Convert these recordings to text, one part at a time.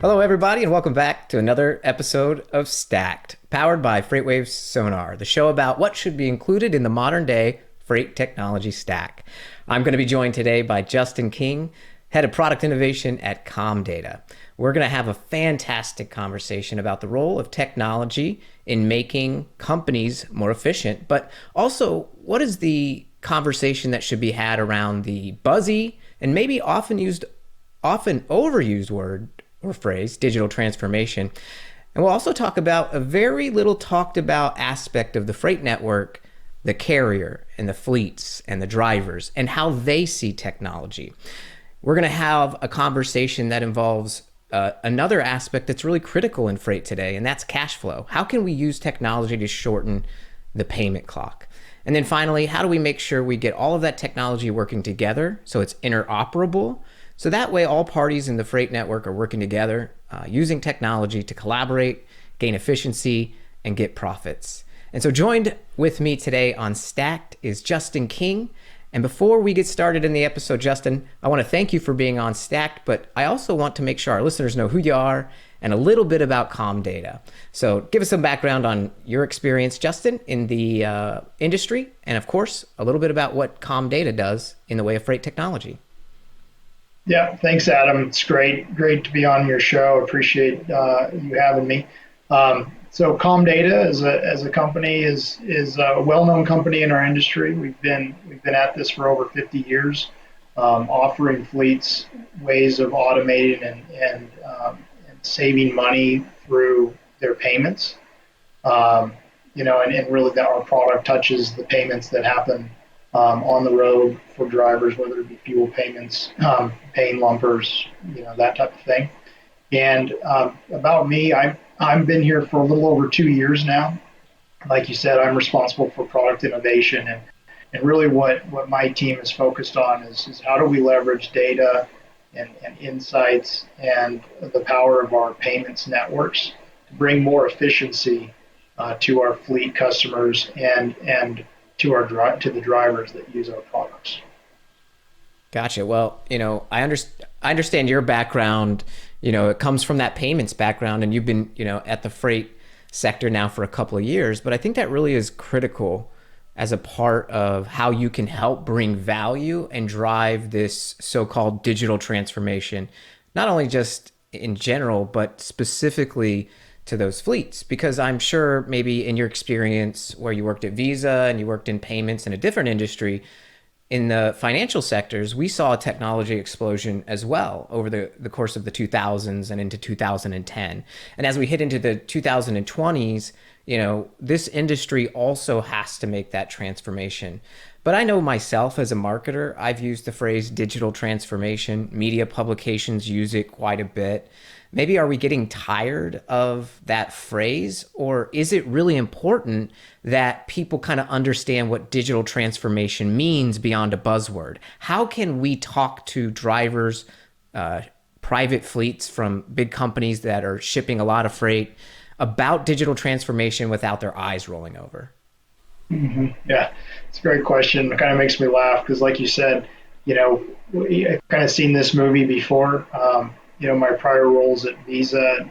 Hello, everybody, and welcome back to another episode of Stacked, powered by FreightWaves SONAR, the show about what should be included in the modern day freight technology stack. I'm going to be joined today by Justin King, Head of Product Innovation at Comdata. We're going to have a fantastic conversation about the role of technology in making companies more efficient, but also what is the conversation that should be had around the buzzy and maybe often overused word or phrase, digital transformation. And we'll also talk about a very little talked about aspect of the freight network, the carrier and the fleets and the drivers and how they see technology. We're going to have a conversation that involves another aspect that's really critical in freight today, and that's cash flow. How can we use technology to shorten the payment clock? And then finally, how do we make sure we get all of that technology working together so it's interoperable? So that way, all parties in the freight network are working together, using technology to collaborate, gain efficiency, and get profits. And so joined with me today on Stacked is Justin King. And before we get started in the episode, Justin, I want to thank you for being on Stacked, but I also want to make sure our listeners know who you are and a little bit about Comdata. So give us some background on your experience, Justin, in the industry, and of course, a little bit about what Comdata does in the way of freight technology. Yeah, thanks, Adam. It's great to be on your show. Appreciate you having me. So Comdata as a company is a well-known company in our industry. We've been at this for over 50 years, offering fleets ways of automating and saving money through their payments. And really that our product touches the payments that happen on the road for drivers, whether it be fuel payments, paying lumpers, that type of thing. And about me, I've been here for a little over 2 years now. Like you said, I'm responsible for product innovation, and really what my team is focused on is how do we leverage data and insights and the power of our payments networks to bring more efficiency to our fleet customers and to the drivers that use our products. Gotcha. Well, I understand your background. It comes from that payments background, and you've been, at the freight sector now for a couple of years. But I think that really is critical as a part of how you can help bring value and drive this so-called digital transformation, not only just in general, but specifically to those fleets. Because I'm sure maybe in your experience where you worked at Visa and you worked in payments in a different industry, in the financial sectors, we saw a technology explosion as well over the course of the 2000s and into 2010. And as we hit into the 2020s, this industry also has to make that transformation. But I know myself as a marketer, I've used the phrase digital transformation. Media publications use it quite a bit. Maybe are we getting tired of that phrase, or is it really important that people kind of understand what digital transformation means beyond a buzzword? How can we talk to drivers, private fleets from big companies that are shipping a lot of freight about digital transformation without their eyes rolling over? Mm-hmm. Yeah, it's a great question. It kind of makes me laugh because, like you said, I've kind of seen this movie before. My prior roles at Visa,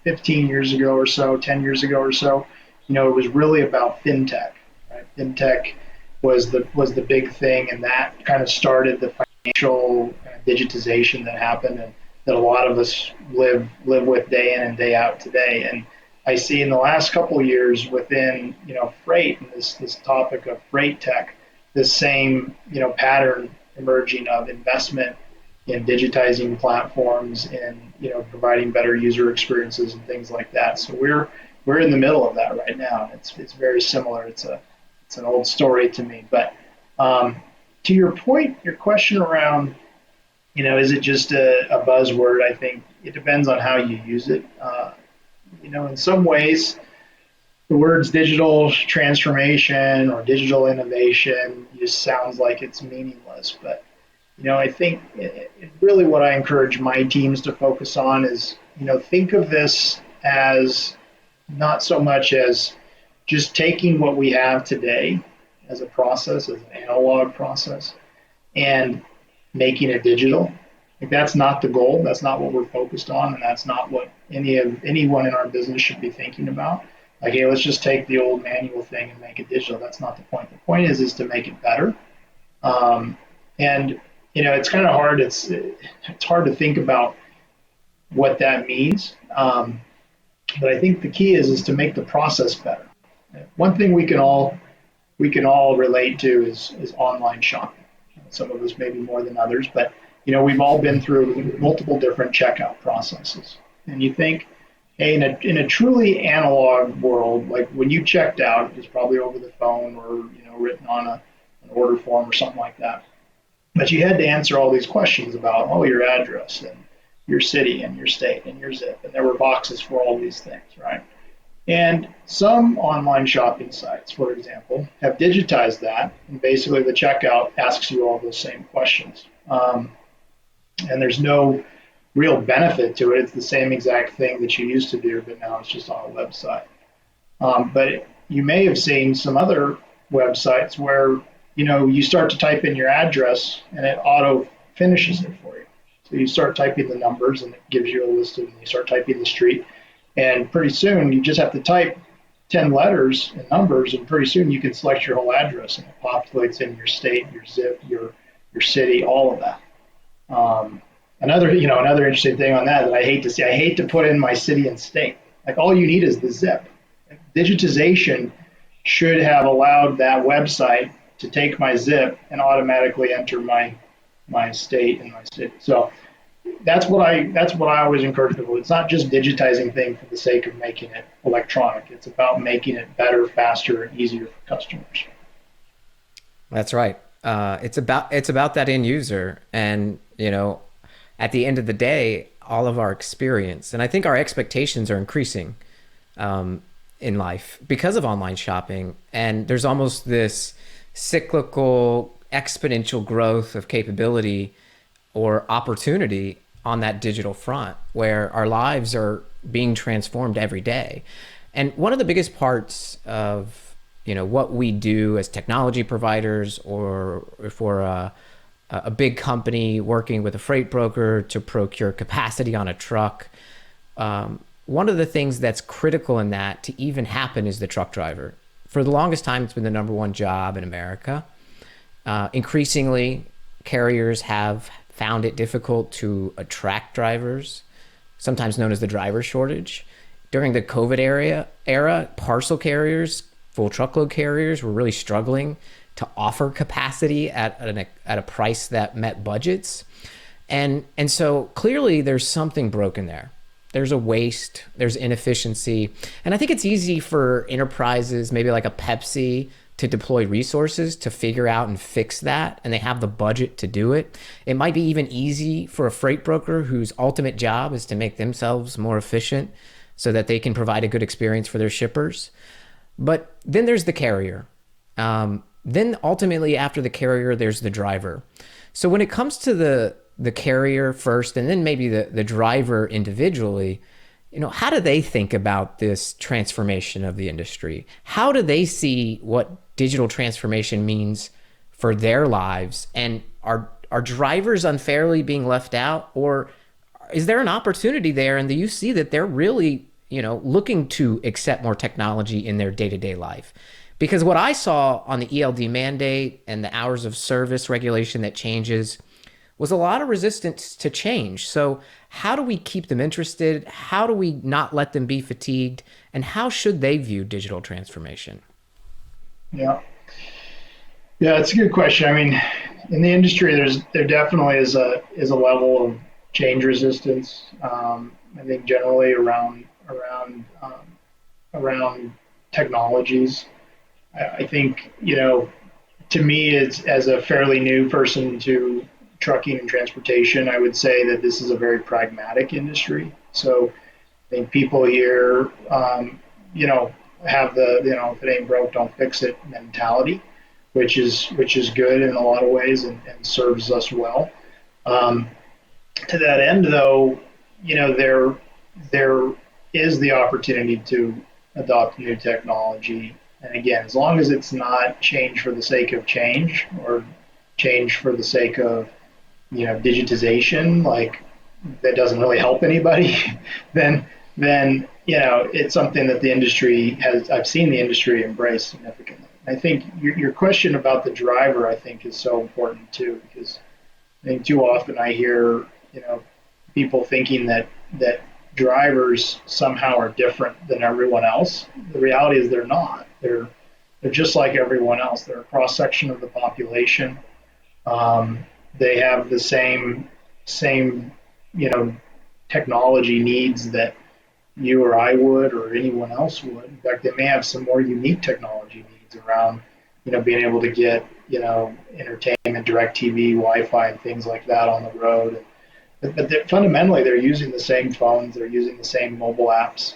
15 years ago or so, 10 years ago or so, it was really about fintech. Right? Fintech was the big thing, and that kind of started the financial digitization that happened, and that a lot of us live with day in and day out today. And I see in the last couple of years within freight and this topic of freight tech, this same pattern emerging of investment in digitizing platforms and providing better user experiences and things like that. So we're in the middle of that right now. It's very similar. It's an old story to me. But to your point, your question around is it just a buzzword? I think it depends on how you use it. In some ways, the words digital transformation or digital innovation just sounds like it's meaningless. But I think really what I encourage my teams to focus on is, think of this as not so much as just taking what we have today as a process, as an analog process, and making it digital Like that's not the goal. That's not what we're focused on, and that's not what anyone in our business should be thinking about. Like, hey, let's just take the old manual thing and make it digital. That's not the point. The point is to make it better. Um, and it's kind of hard. It's hard to think about what that means. But I think the key is to make the process better. One thing we can all relate to is online shopping. Some of us maybe more than others, but we've all been through multiple different checkout processes. And you think, hey, in a truly analog world, like when you checked out, it was probably over the phone or written on an order form or something like that. But you had to answer all these questions about your address and your city and your state and your zip, and there were boxes for all these things, right? And some online shopping sites, for example, have digitized that, and basically the checkout asks you all those same questions. And there's no real benefit to it. It's the same exact thing that you used to do, but now it's just on a website. But you may have seen some other websites where you start to type in your address and it auto finishes it for you. So you start typing the numbers and it gives you a list of, and you start typing the street, and pretty soon you just have to type 10 letters and numbers, and pretty soon you can select your whole address and it populates in your state, your zip, your city, all of that. Another interesting thing on that I hate to see, I hate to put in my city and state. Like all you need is the zip. Digitization should have allowed that website to take my zip and automatically enter my state and my city. So that's what I always encourage people. It's not just digitizing things for the sake of making it electronic. It's about making it better, faster, and easier for customers. That's right. It's about that end user, and at the end of the day, all of our experience, and I think our expectations are increasing in life because of online shopping, and there's almost this cyclical, exponential growth of capability or opportunity on that digital front where our lives are being transformed every day. And one of the biggest parts of what we do as technology providers, or for a big company working with a freight broker to procure capacity on a truck, one of the things that's critical in that to even happen is the truck driver. For the longest time, it's been the number one job in America. Increasingly, carriers have found it difficult to attract drivers, sometimes known as the driver shortage. During the COVID era, parcel carriers, full truckload carriers were really struggling to offer capacity at a price that met budgets. And so clearly there's something broken there. There's a waste, there's inefficiency. And I think it's easy for enterprises, maybe like a Pepsi, to deploy resources to figure out and fix that, and they have the budget to do it. It might be even easy for a freight broker whose ultimate job is to make themselves more efficient so that they can provide a good experience for their shippers. But then there's the carrier. Then ultimately after the carrier, there's the driver. So when it comes to the carrier first, and then maybe the driver individually, how do they think about this transformation of the industry? How do they see what digital transformation means for their lives? And are drivers unfairly being left out? Or is there an opportunity there? And do you see that they're really, looking to accept more technology in their day-to-day life? Because what I saw on the ELD mandate and the hours of service regulation that changes was a lot of resistance to change. So how do we keep them interested? How do we not let them be fatigued? And how should they view digital transformation? Yeah, yeah, it's a good question. I mean, in the industry, there definitely is a level of change resistance. I think generally around technologies. I think to me, it's as a fairly new person to trucking and transportation, I would say that this is a very pragmatic industry. So I think people here, have the if it ain't broke, don't fix it mentality, which is good in a lot of ways and serves us well. Um, to that end, though, there is the opportunity to adopt new technology. And again, as long as it's not change for the sake of change or change for the sake of digitization, like that doesn't really help anybody, then it's something that the industry has. I've seen the industry embrace significantly. I think your question about the driver, I think, is so important too, because I think too often I hear people thinking that drivers somehow are different than everyone else. The reality is they're not. They're just like everyone else. They're a cross section of the population. They have the same technology needs that you or I would or anyone else would. In fact, they may have some more unique technology needs around being able to get entertainment, direct TV, Wi-Fi, and things like that on the road. But fundamentally, they're using the same phones. They're using the same mobile apps.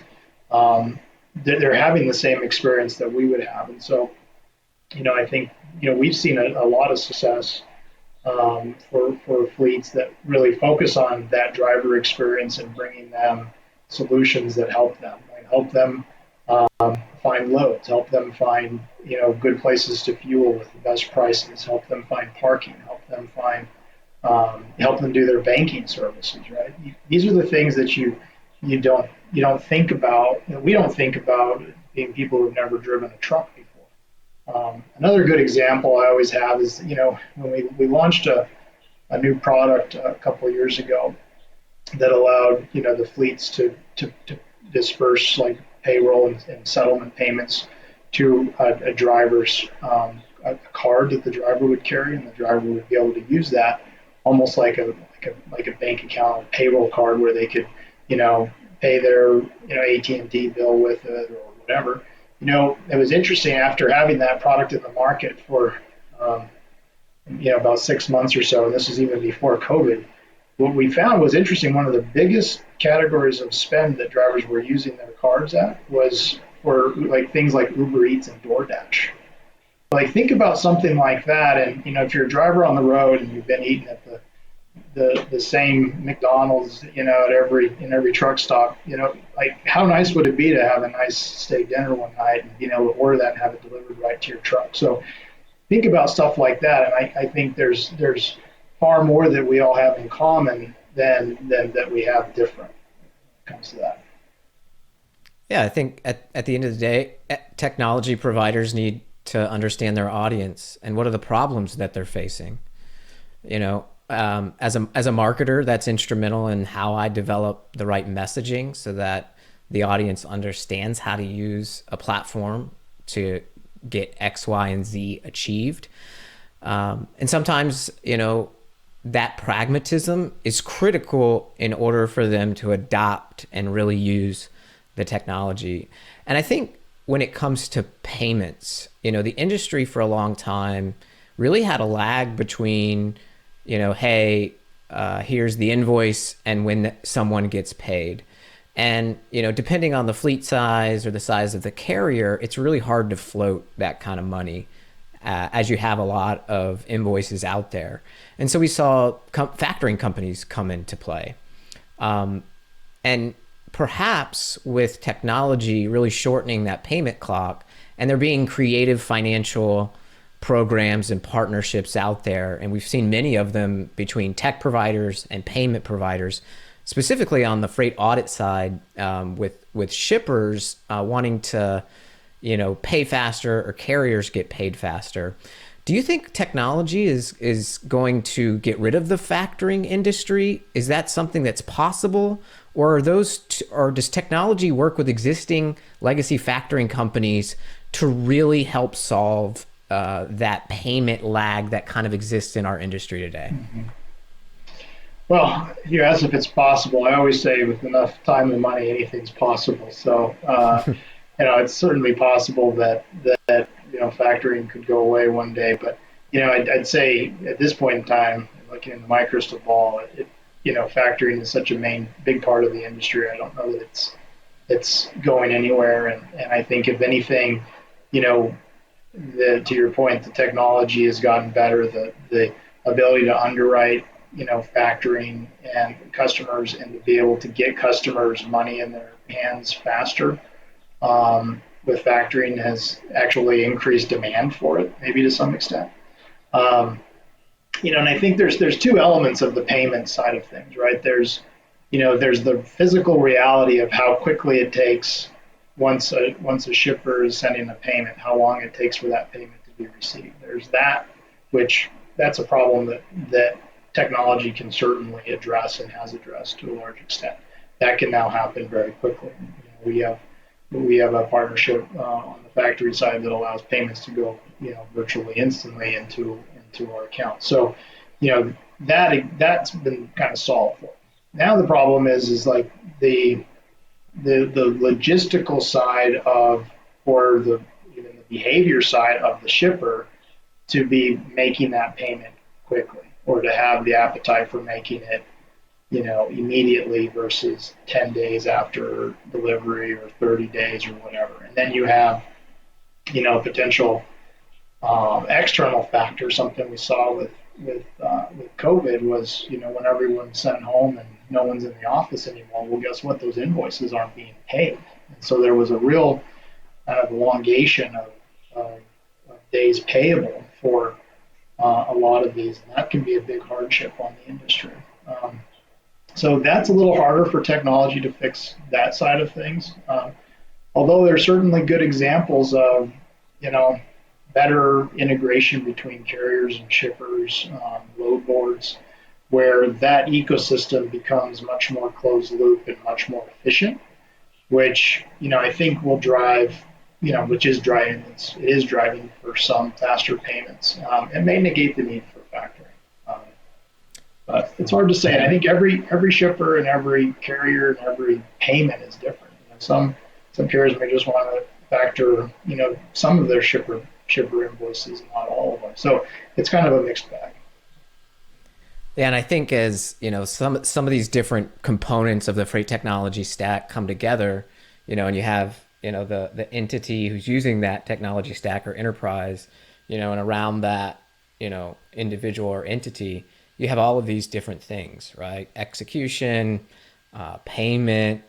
They're having the same experience that we would have. And so, I think we've seen a lot of success for fleets that really focus on that driver experience and bringing them solutions that help them, like help them find loads, help them find good places to fuel with the best prices, help them find parking, help them do their banking services. Right? These are the things that you don't think about. We don't think about being people who've never driven a truck before. Another good example I always have is, when we launched a new product a couple of years ago that allowed, the fleets to disperse like payroll and settlement payments to a driver's a card that the driver would carry, and the driver would be able to use that almost like a bank account, a payroll card where they could, pay their AT&T bill with it or whatever. It was interesting after having that product in the market for about 6 months or so, and this was even before COVID. What we found was interesting. One of the biggest categories of spend that drivers were using their cards at was for like things like Uber Eats and DoorDash. Like think about something like that, and if you're a driver on the road and you've been eating at the same McDonald's, at every truck stop, like how nice would it be to have a nice steak dinner one night and being able to order that and have it delivered right to your truck? So think about stuff like that, and I think there's far more that we all have in common than that we have different when it comes to that. Yeah, I think at the end of the day, technology providers need to understand their audience and what are the problems that they're facing. As a marketer, that's instrumental in how I develop the right messaging so that the audience understands how to use a platform to get X, Y, and Z achieved. And sometimes, that pragmatism is critical in order for them to adopt and really use the technology. And I think when it comes to payments, the industry for a long time really had a lag between, hey, here's the invoice and when someone gets paid. And, depending on the fleet size or the size of the carrier, it's really hard to float that kind of money as you have a lot of invoices out there. And so we saw factoring companies come into play. And perhaps with technology really shortening that payment clock, and there being creative financial programs and partnerships out there, and we've seen many of them between tech providers and payment providers, specifically on the freight audit side, with shippers wanting to, pay faster or carriers get paid faster. Do you think technology is going to get rid of the factoring industry? Is that something that's possible, or or does technology work with existing legacy factoring companies to really help solve that payment lag that kind of exists in our industry today? Mm-hmm. Well, you asked if it's possible. I always say with enough time and money, anything's possible. So, it's certainly possible that factoring could go away one day. But, I'd say at this point in time, looking in my crystal ball, factoring is such a big part of the industry. I don't know that it's going anywhere. And I think if anything, to your point, the technology has gotten better. The ability to underwrite, factoring and customers, and to be able to get customers money in their hands faster with factoring has actually increased demand for it, maybe to some extent. and I think there's two elements of the payment side of things, right? There's the physical reality of how quickly it takes once a shipper is sending a payment, how long it takes for that payment to be received. There's that, which that's a problem that technology can certainly address and has addressed to a large extent. That can now happen very quickly. We have a partnership on the factory side that allows payments to go virtually instantly into our account. So that's been kind of solved for. Now the problem is like the logistical side of, or the even the behavior side of the shipper to be making that payment quickly, or to have the appetite for making it immediately versus 10 days after delivery or 30 days or whatever. And then you have potential external factor. Something we saw with COVID was when everyone's sent home and no one's in the office anymore. Well, guess what? Those invoices aren't being paid, and so there was a real kind of elongation of days payable for a lot of these, and that can be a big hardship on the industry. So that's a little harder for technology to fix that side of things. Although there's certainly good examples of better integration between carriers and shippers, load boards, where that ecosystem becomes much more closed loop and much more efficient, which I think will drive, which is driving it is driving for some faster payments. It may negate the need for factoring. But it's hard to say. And I think every shipper and every carrier and every payment is different. Some carriers may just want to factor some of their shipper invoices, not all of them. So it's kind of a mixed bag. Yeah, and I think as some of these different components of the freight technology stack come together, and you have the entity who's using that technology stack or enterprise, and around that individual or entity, you have all of these different things, right? Execution, payment,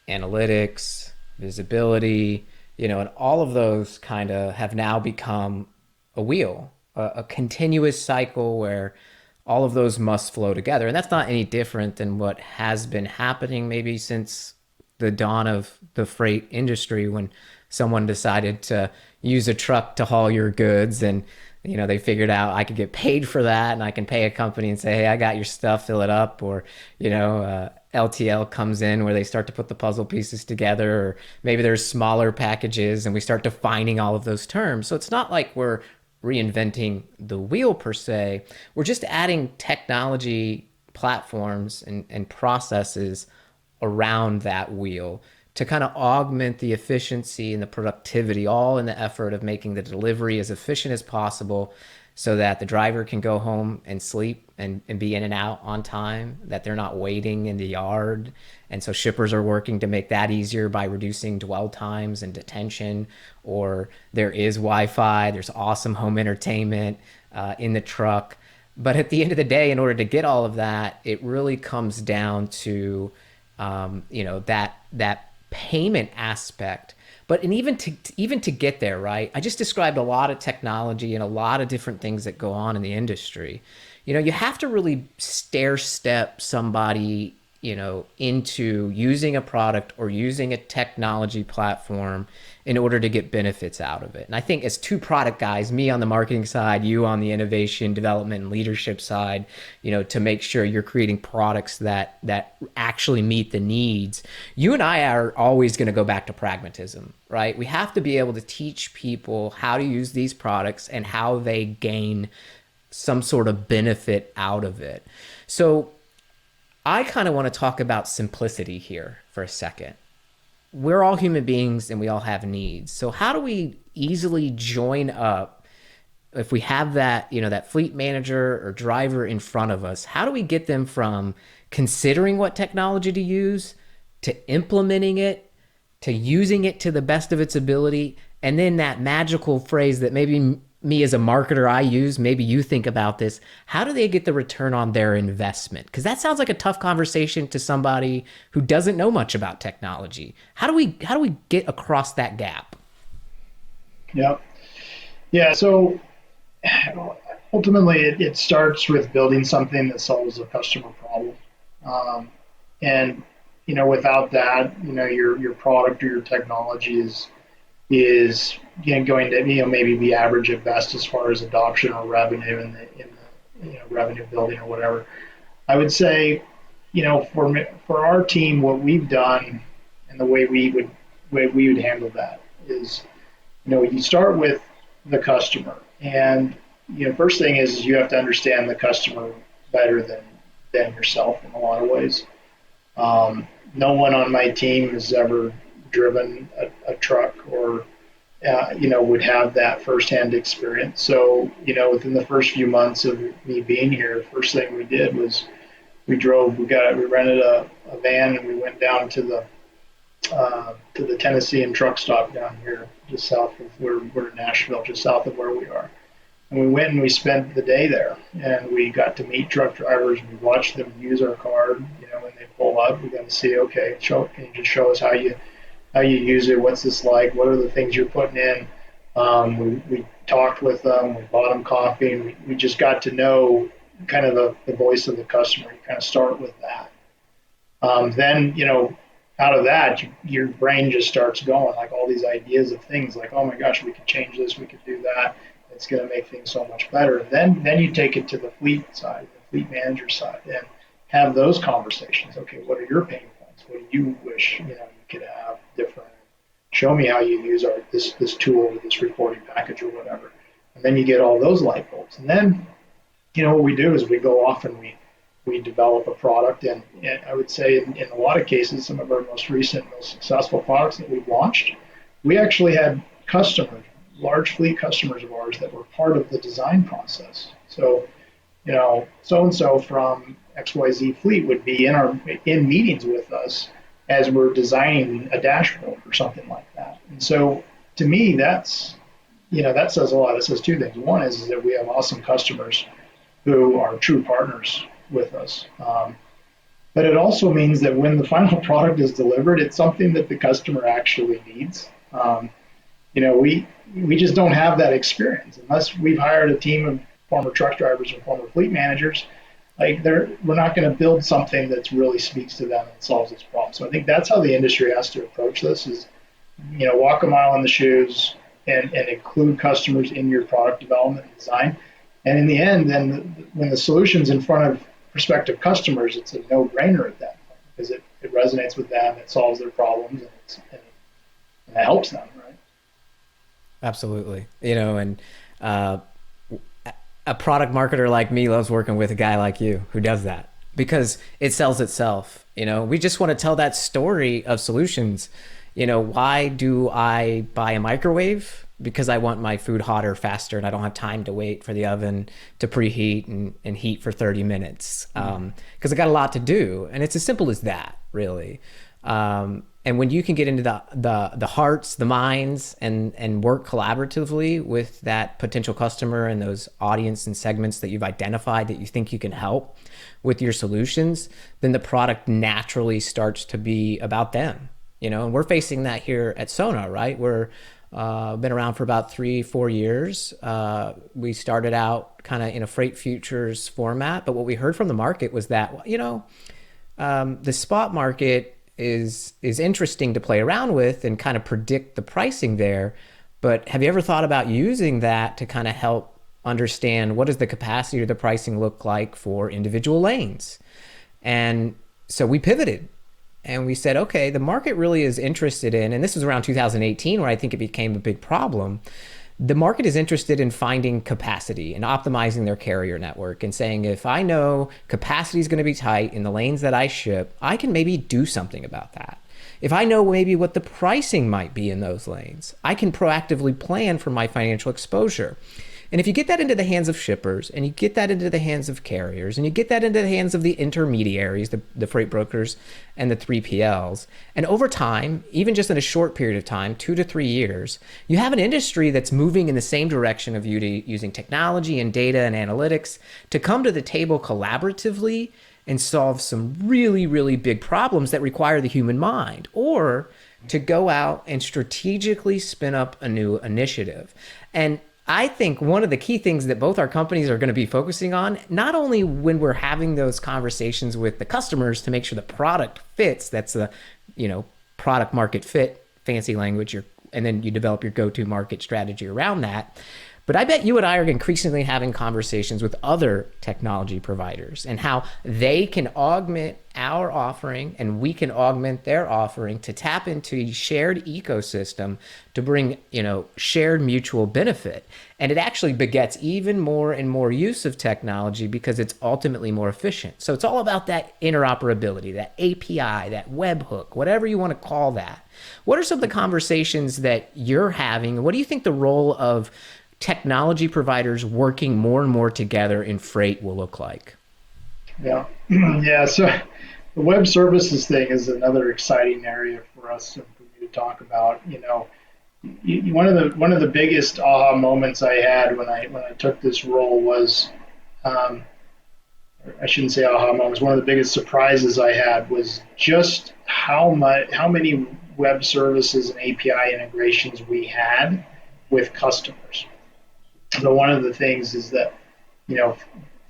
analytics, visibility, and all of those kind of have now become a wheel, a continuous cycle where all of those must flow together. And that's not any different than what has been happening maybe since the dawn of the freight industry, when someone decided to use a truck to haul your goods, and they figured out I could get paid for that, and I can pay a company and say, hey, I got your stuff, fill it up. Or LTL comes in, where they start to put the puzzle pieces together, or maybe there's smaller packages and we start defining all of those terms. So it's not like we're reinventing the wheel per se. We're just adding technology platforms and processes around that wheel to kind of augment the efficiency and the productivity, all in the effort of making the delivery as efficient as possible, so that the driver can go home and sleep and be in and out on time, that they're not waiting in the yard. And so shippers are working to make that easier by reducing dwell times and detention. Or there is Wi-Fi, there's awesome home entertainment in the truck. But at the end of the day, in order to get all of that, it really comes down to that payment aspect. But even to get there, right? I just described a lot of technology and a lot of different things that go on in the industry. You have to really stair step somebody, into using a product or using a technology platform in order to get benefits out of it. And I think as two product guys, me on the marketing side, you on the innovation, development, and leadership side, to make sure you're creating products that actually meet the needs, you and I are always going to go back to pragmatism, right? We have to be able to teach people how to use these products and how they gain some sort of benefit out of it. So I kind of want to talk about simplicity here for a second. We're all human beings and we all have needs. So how do we easily join up, if we have that, that fleet manager or driver in front of us? How do we get them from considering what technology to use, to implementing it, to using it to the best of its ability, and then that magical phrase that maybe me as a marketer I use, maybe you think about this, how do they get the return on their investment? Because that sounds like a tough conversation to somebody who doesn't know much about technology. How do we get across that gap? Yeah. Yeah. So ultimately it starts with building something that solves a customer problem. Um, and without that, your product or your technology is going to maybe be average at best as far as adoption or revenue in the revenue building or whatever. I would say, for our team, what we've done and the way we would handle that is, you start with the customer, and first thing is you have to understand the customer better than yourself in a lot of ways. No one on my team has ever driven a truck or would have that firsthand experience. So, within the first few months of me being here, first thing we did was we rented a van and we went down to the Tennessee and truck stop down here, just south of we're in Nashville, just south of where we are. And we went and we spent the day there, and we got to meet truck drivers. We watched them use our card. When they pull up, we got to see, okay, can you just show us how you use it? What's this like? What are the things you're putting in? We talked with them. We bought them coffee, and we just got to know kind of the voice of the customer. You kind of start with that. Then, out of that, your brain just starts going, like all these ideas of things like, oh my gosh, we could change this, we could do that. It's going to make things so much better. Then you take it to the fleet side, the fleet manager side, and have those conversations. Okay, what are your pain points? What do you wish you could have different? Show me how you use this tool or this reporting package or whatever. And then you get all those light bulbs. And then what we do is we go off and we develop a product. And I would say in a lot of cases, some of our most recent, most successful products that we've launched, we actually had customers, large fleet customers of ours that were part of the design process. So, so and so from XYZ Fleet would be in meetings with us as we're designing a dashboard or something like that. And so, to me, that says a lot. It says two things. One is that we have awesome customers who are true partners with us. But it also means that when the final product is delivered, it's something that the customer actually needs. We just don't have that experience unless we've hired a team of former truck drivers and former fleet managers. Like we're not going to build something that really speaks to them and solves this problem. So I think that's how the industry has to approach this: is walk a mile in the shoes and include customers in your product development and design. And in the end, then when the solution's in front of prospective customers, it's a no-brainer at that point because it resonates with them, it solves their problems, and it helps them, right? Absolutely. And a product marketer like me loves working with a guy like you who does that because it sells itself. We just want to tell that story of solutions. Why do I buy a microwave? Because I want my food hotter faster and I don't have time to wait for the oven to preheat and heat for 30 minutes. Because I got a lot to do. And it's as simple as that, really. And when you can get into the hearts, the minds, and work collaboratively with that potential customer and those audience and segments that you've identified that you think you can help with your solutions, then the product naturally starts to be about them. And we're facing that here at Sonar, right? We're been around for about 3-4 years. We started out kind of in a freight futures format, but what we heard from the market was that, the spot market is interesting to play around with and kind of predict the pricing there. But have you ever thought about using that to kind of help understand what does the capacity or the pricing look like for individual lanes? And so we pivoted. And we said, okay, the market really is interested in, and this was around 2018 where I think it became a big problem. The market is interested in finding capacity and optimizing their carrier network and saying, if I know capacity is going to be tight in the lanes that I ship, I can maybe do something about that. If I know maybe what the pricing might be in those lanes, I can proactively plan for my financial exposure. And if you get that into the hands of shippers and you get that into the hands of carriers and you get that into the hands of the intermediaries, the freight brokers and the 3PLs, and over time, even just in a short period of time, 2 to 3 years, you have an industry that's moving in the same direction of using technology and data and analytics to come to the table collaboratively and solve some really, really big problems that require the human mind, or to go out and strategically spin up a new initiative. And I think one of the key things that both our companies are going to be focusing on, not only when we're having those conversations with the customers to make sure the product fits, that's the, product market fit, fancy language, and then you develop your go-to market strategy around that. But I bet you and I are increasingly having conversations with other technology providers and how they can augment our offering and we can augment their offering to tap into a shared ecosystem to bring, shared mutual benefit. And it actually begets even more and more use of technology because it's ultimately more efficient. So it's all about that interoperability, that API, that webhook, whatever you want to call that. What are some of the conversations that you're having? What do you think the role of technology providers working more and more together in freight will look like? Yeah, yeah. So the web services thing is another exciting area for us and for me to talk about. One of the biggest aha moments I had when I took this role was, I shouldn't say aha moments. One of the biggest surprises I had was just how many web services and API integrations we had with customers. So one of the things is that,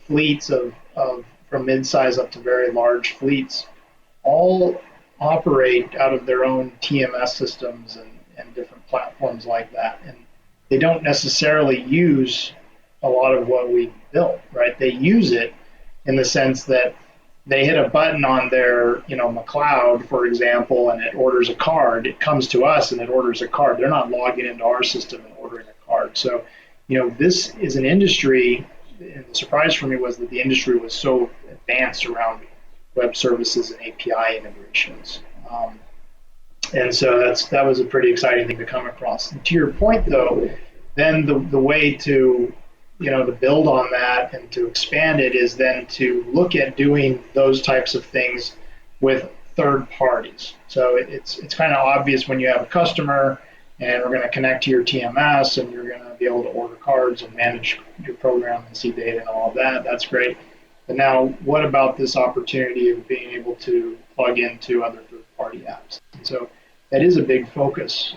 fleets of from mid-size up to very large fleets all operate out of their own TMS systems and different platforms like that. And they don't necessarily use a lot of what we built, right? They use it in the sense that they hit a button on their, McLeod, for example, and it orders a card. It comes to us and it orders a card. They're not logging into our system and ordering a card. So this is an industry, and the surprise for me was that the industry was so advanced around web services and API integrations. And so that was a pretty exciting thing to come across. And to your point, though, then the way to, to build on that and to expand it is then to look at doing those types of things with third parties. So it's kind of obvious when you have a customer and we're going to connect to your TMS and you're going to be able to order cards and manage your program and see data and all of that. That's great. But now what about this opportunity of being able to plug into other third-party apps? And so that is a big focus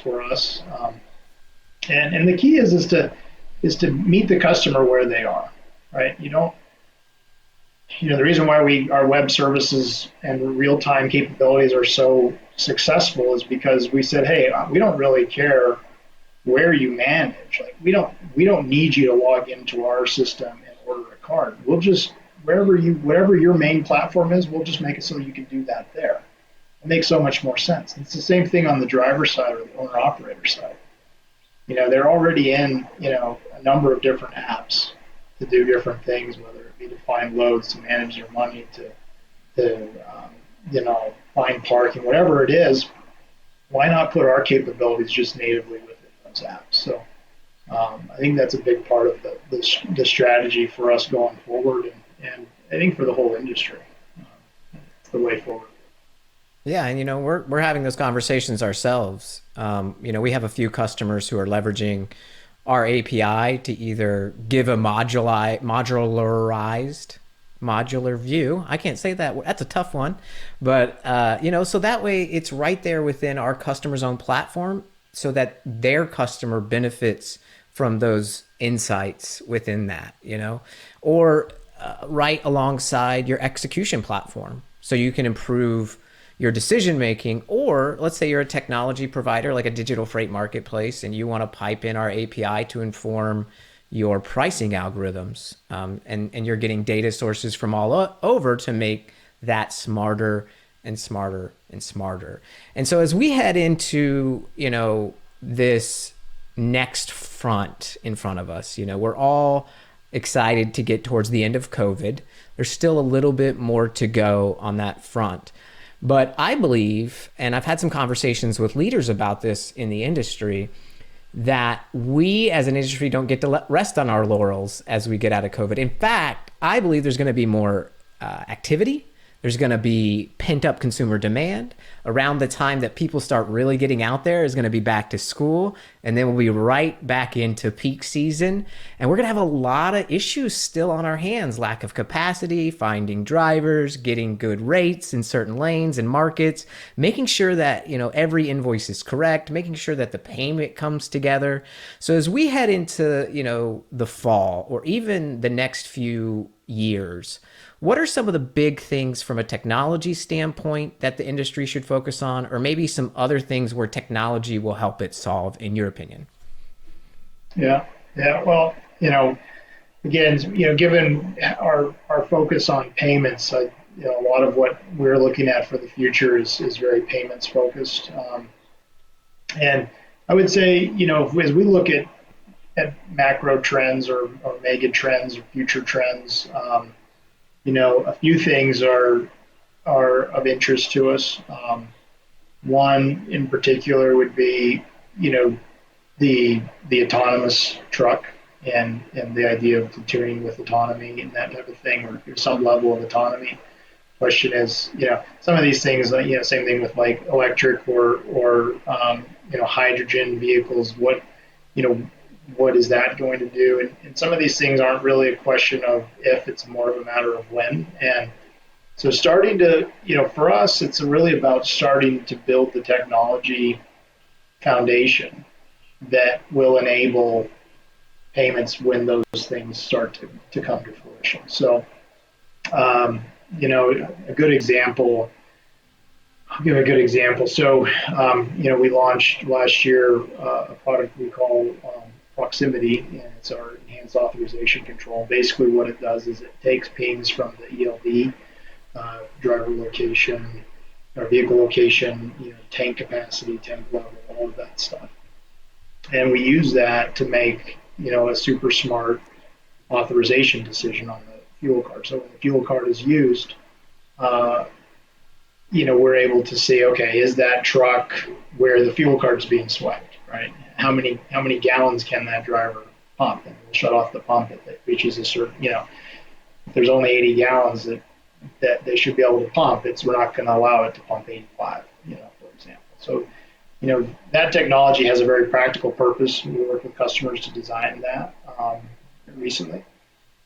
for us. And the key is to meet the customer where they are, right? The reason why our web services and real-time capabilities are so successful is because we said, hey, we don't really care where you manage. Like we don't need you to log into our system and order a card. We'll just whatever your main platform is, we'll just make it so you can do that there. It makes so much more sense. It's the same thing on the driver side or the owner operator side. They're already in a number of different apps to do different things, whether it be to find loads, to manage their money, to find parking, whatever it is. Why not put our capabilities just natively within those apps? So I think that's a big part of the strategy for us going forward, and I think for the whole industry, it's the way forward. Yeah, and we're having those conversations ourselves. We have a few customers who are leveraging our API to either give a modular view. I can't say that. That's a tough one. But, so that way it's right there within our customer's own platform so that their customer benefits from those insights within that, or right alongside your execution platform. So you can improve your decision making, or let's say you're a technology provider like a digital freight marketplace and you want to pipe in our API to inform your pricing algorithms, and you're getting data sources from all over to make that smarter and smarter and smarter. And so as we head into this next front in front of us, we're all excited to get towards the end of COVID. There's still a little bit more to go on that front. But I believe, and I've had some conversations with leaders about this in the industry, that we as an industry don't get to rest on our laurels as we get out of COVID. In fact, I believe there's going to be more activity. There's going to be pent up consumer demand. Around the time that people start really getting out there is going to be back to school. And then we'll be right back into peak season. And we're going to have a lot of issues still on our hands: lack of capacity, finding drivers, getting good rates in certain lanes and markets, making sure that, every invoice is correct, making sure that the payment comes together. So as we head into, the fall or even the next few years, what are some of the big things from a technology standpoint that the industry should focus on, or maybe some other things where technology will help it solve, in your opinion? Yeah, yeah. Well, again, given our focus on payments, a lot of what we're looking at for the future is very payments focused. And I would say, as we look at macro trends or mega trends or future trends, a few things are of interest to us. One in particular would be, the autonomous truck and the idea of platooning with autonomy and that type of thing, or some level of autonomy. Question is, some of these things, same thing with like electric or hydrogen vehicles. What is that going to do? And some of these things aren't really a question of if, it's more of a matter of when. And so starting to, for us, it's really about starting to build the technology foundation that will enable payments when those things start to come to fruition. So, a good example, I'll give a good example. So, we launched last year a product we call Proximity, and it's our enhanced authorization control. Basically, what it does is it takes pings from the ELD, driver location, or vehicle location, tank capacity, tank level, all of that stuff, and we use that to make a super smart authorization decision on the fuel card. So when the fuel card is used, we're able to see, okay, is that truck where the fuel card is being swiped, right? How many gallons can that driver pump? And we'll shut off the pump if it reaches a certain, if there's only 80 gallons that they should be able to pump, we're not going to allow it to pump 85, for example. So, that technology has a very practical purpose. We work with customers to design that recently.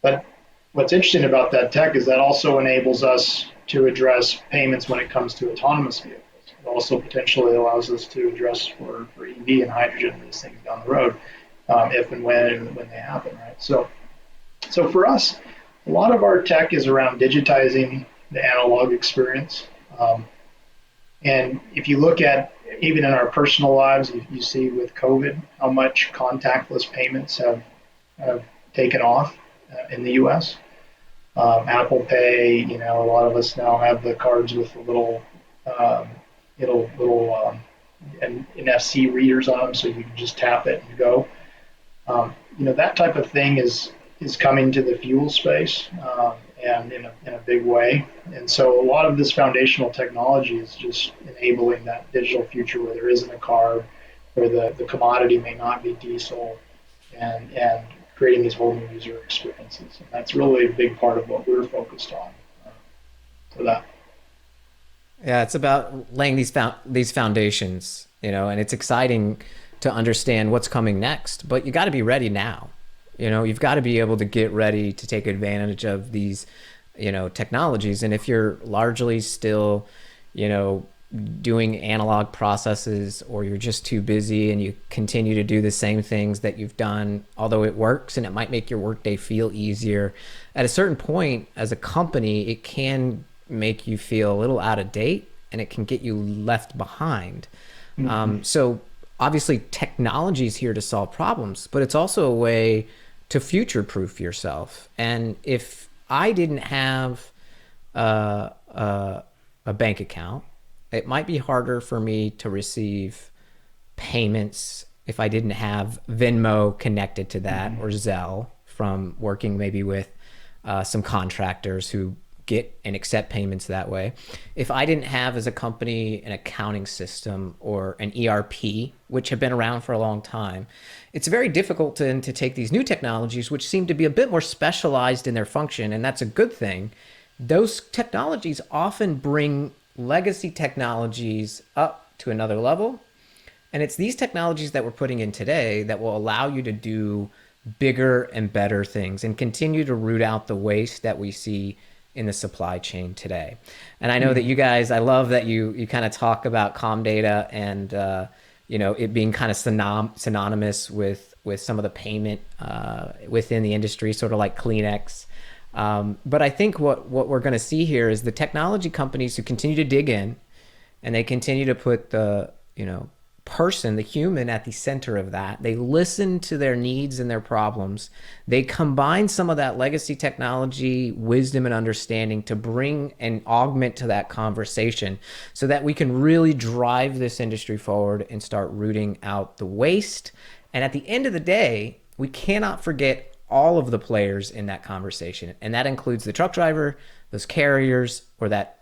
But what's interesting about that tech is that also enables us to address payments when it comes to autonomous vehicles. It also potentially allows us to address for EV and hydrogen, these things down the road, if and when they happen, right? So for us, a lot of our tech is around digitizing the analog experience. And if you look at even in our personal lives, you see with COVID how much contactless payments have taken off in the U.S. Apple Pay, a lot of us now have the cards with the little NFC readers on them, so you can just tap it and go. That type of thing is coming to the fuel space, and in a big way. And so a lot of this foundational technology is just enabling that digital future where there isn't a carb, where the commodity may not be diesel, and creating these whole new user experiences. And that's really a big part of what we're focused on for that. Yeah, it's about laying these foundations, and it's exciting to understand what's coming next, but you got to be ready now. You've got to be able to get ready to take advantage of these, technologies. And if you're largely still, doing analog processes, or you're just too busy and you continue to do the same things that you've done, although it works and it might make your workday feel easier, at a certain point as a company, it can make you feel a little out of date and it can get you left behind. Mm-hmm. So obviously technology is here to solve problems, but it's also a way to future-proof yourself. And if I didn't have a bank account, it might be harder for me to receive payments if I didn't have Venmo connected to that, or Zelle, from working maybe with some contractors who get and accept payments that way. If I didn't have, as a company, an accounting system or an ERP, which have been around for a long time, it's very difficult to take these new technologies, which seem to be a bit more specialized in their function, and that's a good thing, those technologies often bring legacy technologies up to another level. And it's these technologies that we're putting in today that will allow you to do bigger and better things and continue to root out the waste that we see in the supply chain today. And I know that you guys, I love that you kind of talk about Comdata and it being kind of synonymous with some of the payment within the industry, sort of like Kleenex. But I think what we're going to see here is the technology companies who continue to dig in, and they continue to put the person, the human, at the center of that. They listen to their needs and their problems. They combine some of that legacy technology, wisdom, and understanding to bring and augment to that conversation so that we can really drive this industry forward and start rooting out the waste. And at the end of the day, we cannot forget all of the players in that conversation. And that includes the truck driver, those carriers, or that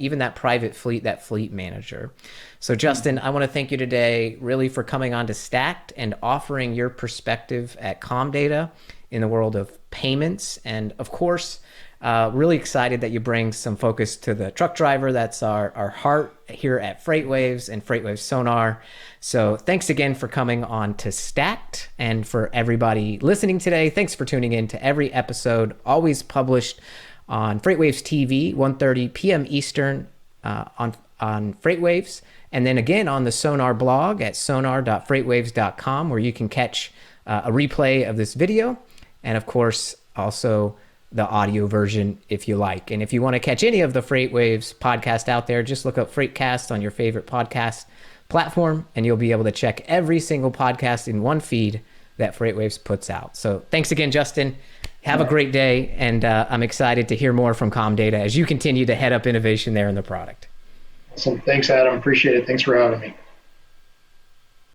even that private fleet, that fleet manager. So Justin, I want to thank you today really for coming on to Stacked and offering your perspective at Comdata in the world of payments. And of course, really excited that you bring some focus to the truck driver. That's our heart here at FreightWaves and FreightWaves SONAR. So thanks again for coming on to Stacked. And for everybody listening today, thanks for tuning in to every episode, always published on FreightWaves TV, 1:30 p.m. Eastern on FreightWaves. And then again on the Sonar blog at sonar.freightwaves.com, where you can catch a replay of this video. And of course, also the audio version if you like. And if you want to catch any of the FreightWaves podcast out there, just look up Freightcast on your favorite podcast platform, and you'll be able to check every single podcast in one feed that FreightWaves puts out. So thanks again, Justin. Have a great day, and I'm excited to hear more from Comdata as you continue to head up innovation there in the product. Awesome. Thanks, Adam. Appreciate it. Thanks for having me.